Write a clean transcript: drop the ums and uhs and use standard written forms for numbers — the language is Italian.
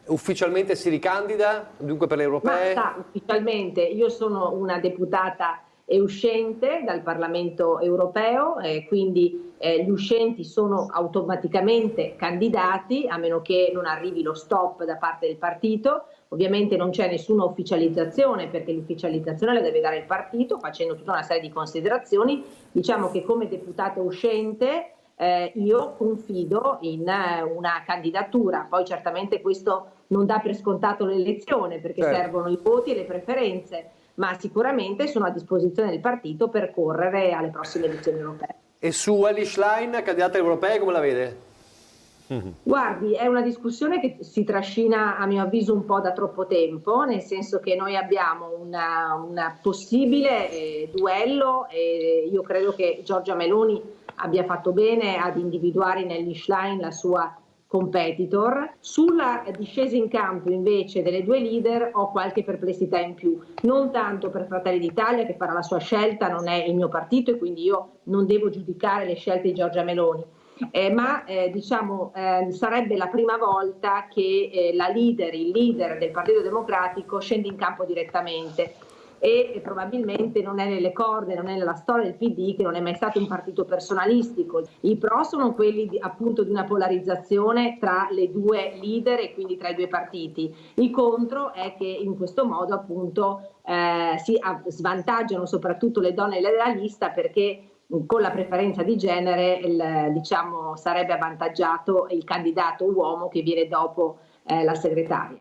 Ufficialmente si ricandida, dunque per le europee? Ma ufficialmente io sono una deputata e uscente dal Parlamento europeo, quindi gli uscenti sono automaticamente candidati a meno che non arrivi lo stop da parte del partito. Ovviamente non c'è nessuna ufficializzazione perché l'ufficializzazione la deve dare il partito facendo tutta una serie di considerazioni. Diciamo che come deputata uscente io confido in una candidatura, poi certamente questo non dà per scontato l'elezione perché Certo. servono i voti e le preferenze, ma sicuramente sono a disposizione del partito per correre alle prossime elezioni europee. E su Elly Schlein, candidata alle europee, come la vede? Guardi, è una discussione che si trascina a mio avviso un po' da troppo tempo, nel senso che noi abbiamo una possibile duello e io credo che Giorgia Meloni abbia fatto bene ad individuare in Elly Schlein la sua competitor. Sulla discesa in campo invece delle due leader ho qualche perplessità in più, non tanto per Fratelli d'Italia che farà la sua scelta, non è il mio partito e quindi io non devo giudicare le scelte di Giorgia Meloni. Diciamo, sarebbe la prima volta che il leader del Partito Democratico scende in campo direttamente e probabilmente non è nelle corde, non è nella storia del PD che non è mai stato un partito personalistico. I pro sono quelli appunto di una polarizzazione tra le due leader e quindi tra i due partiti. Il contro è che in questo modo appunto si svantaggiano soprattutto le donne della lista perché con la preferenza di genere diciamo, sarebbe avvantaggiato il candidato uomo che viene dopo la segretaria.